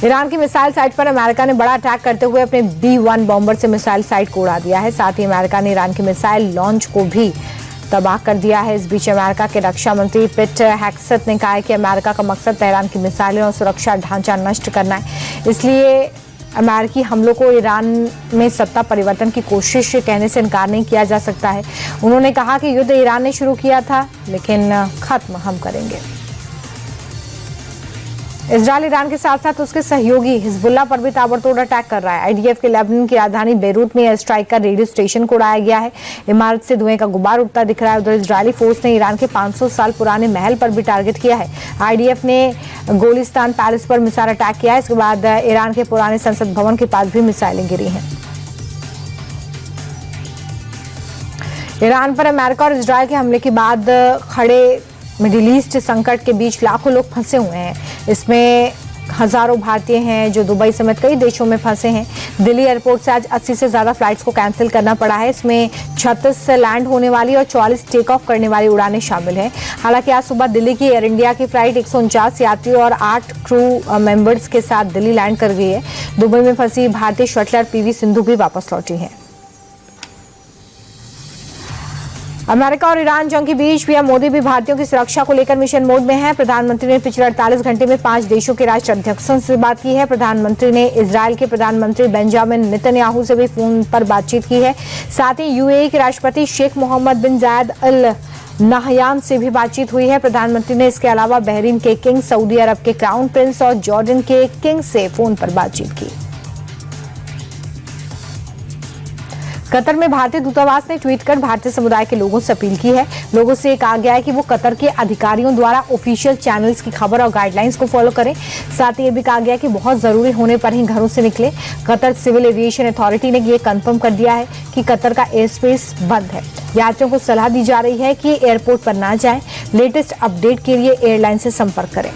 Iran की missile site पर America ने बड़ा अटैक करते हुए अपने B-1 बॉम्बर से मिसाइल साइट को उड़ा दिया है। साथ ही अमेरिका ने ईरान की मिसाइल लॉन्च को भी तबाह कर दिया है। इस बीच अमेरिका के रक्षा मंत्री पेट हेग्सेथ ने कहा है कि अमेरिका का मकसद तेहरान की मिसाइलें और सुरक्षा ढांचा नष्ट करना है, इसलिए अमेरिकी हमलों को ईरान में सत्ता परिवर्तन की कोशिश कहने से इनकार नहीं किया जा सकता है। उन्होंने कहा कि युद्ध ईरान ने शुरू किया था, लेकिन खत्म हम करेंगे। इजरायल ईरान के साथ साथ उसके सहयोगी हिजबुल्लाह पर भी ताबड़तोड़ अटैक कर रहा है। आईडीएफ के लेबनान की राजधानी बेरूत में एयर स्ट्राइक कर रेडियो स्टेशन को उड़ाया गया है। इमारत से धुएं का गुबार उठता दिख रहा है। उधर इजरायली फोर्स ने ईरान के 500 साल पुराने महल पर भी टारगेट किया है। आईडीएफ ने गोलिस्तान पैलेस पर मिसाइल अटैक किया है। इसके बाद ईरान के पुराने संसद भवन के पास भी मिसाइलें गिरी हैं। ईरान पर अमेरिका और इजरायल के हमले के बाद खड़े मिडिल ईस्ट संकट के बीच लाखों लोग फंसे हुए हैं। इसमें हजारों भारतीय हैं जो दुबई समेत कई देशों में फंसे हैं। दिल्ली एयरपोर्ट से आज 80 से ज्यादा फ्लाइट्स को कैंसिल करना पड़ा है। इसमें 36 से लैंड होने वाली और 44 टेक ऑफ करने वाली उड़ानें शामिल हैं। हालांकि आज सुबह दिल्ली की एयर इंडिया की फ्लाइट 149 यात्रियों और 8 क्रू मेंबर्स के साथ दिल्ली लैंड कर गई है। दुबई में फंसी भारतीय शटलर पीवी सिंधु भी वापस लौटी है। अमेरिका और ईरान जंग के बीच पीएम मोदी भी भारतीयों की सुरक्षा को लेकर मिशन मोड में हैं। प्रधानमंत्री ने पिछले 48 घंटे में 5 देशों के राष्ट्राध्यक्षों से बात की है। प्रधानमंत्री ने इजरायल के प्रधानमंत्री बेंजामिन नेतन्याहू से भी फोन पर बातचीत की है। साथ ही यूएई के राष्ट्रपति शेख मोहम्मद बिन जायद अल नाहयान से भी बातचीत हुई है। प्रधानमंत्री ने इसके अलावा बहरीन के किंग, सऊदी अरब के क्राउन प्रिंस और जॉर्डन के किंग से फोन पर बातचीत की। कतर में भारतीय दूतावास ने ट्वीट कर भारतीय समुदाय के लोगों से अपील की है। लोगों से कहा गया है कि वो कतर के अधिकारियों द्वारा ऑफिशियल चैनल्स की खबर और गाइडलाइंस को फॉलो करें। साथ ही ये भी कहा गया कि बहुत जरूरी होने पर ही घरों से निकले। कतर सिविल एविएशन अथॉरिटी ने ये कंफर्म कर दिया है कि कतर का एयर स्पेस बंद है। यात्रियों को सलाह दी जा रही है कि एयरपोर्ट पर ना जाएं। लेटेस्ट अपडेट के लिए एयरलाइन से संपर्क करें।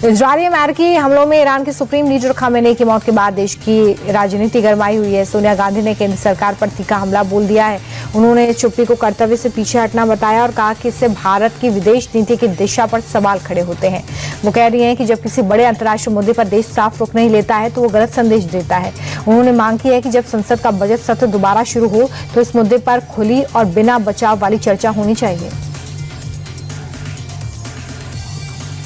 इजरायली अमेरिकी हमलों में ईरान के सुप्रीम लीडर खामेनेई की मौत के बाद देश की राजनीति गरमाई हुई है। सोनिया गांधी ने केंद्र सरकार पर तीखा हमला बोल दिया है। उन्होंने चुप्पी को कर्तव्य से पीछे हटना बताया और कहा कि इससे भारत की विदेश नीति की दिशा पर सवाल खड़े होते हैं। वो कह रही हैं कि जब किसी बड़े अंतर्राष्ट्रीय मुद्दे पर देश साफ रुख नहीं लेता है तो वो गलत संदेश देता है। उन्होंने मांग की है कि जब संसद का बजट सत्र दोबारा शुरू हो तो इस मुद्दे पर खुली और बिना बचाव वाली चर्चा होनी चाहिए।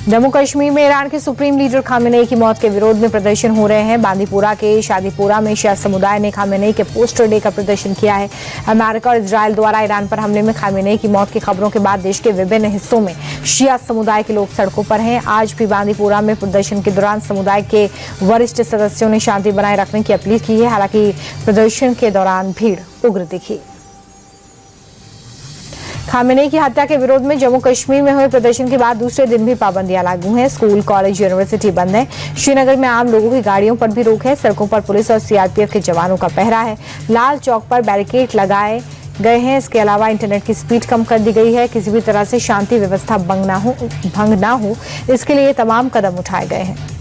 जम्मू कश्मीर में ईरान के सुप्रीम लीडर खामेनेई की मौत के विरोध में प्रदर्शन हो रहे हैं। बांदीपुरा के शादीपुरा में शिया समुदाय ने खामेनेई के पोस्टर डे का प्रदर्शन किया है। अमेरिका और इजरायल द्वारा ईरान पर हमले में खामेनेई की मौत की खबरों के बाद देश के विभिन्न हिस्सों में शिया समुदाय के लोग सड़कों पर हैं। आज भी बांदीपुरा में प्रदर्शन के दौरान समुदाय के वरिष्ठ सदस्यों ने शांति बनाए रखने की अपील की है। हालांकि प्रदर्शन के दौरान भीड़ उग्र दिखी। खामेनेई की हत्या के विरोध में जम्मू कश्मीर में हुए प्रदर्शन के बाद दूसरे दिन भी पाबंदियां लागू हैं। स्कूल, कॉलेज, यूनिवर्सिटी बंद है। श्रीनगर में आम लोगों की गाड़ियों पर भी रोक है। सड़कों पर पुलिस और सीआरपीएफ के जवानों का पहरा है। लाल चौक पर बैरिकेड लगाए गए हैं। इसके अलावा इंटरनेट की स्पीड कम कर दी गई है। किसी भी तरह से शांति व्यवस्था भंग ना हो, इसके लिए तमाम कदम उठाए गए हैं।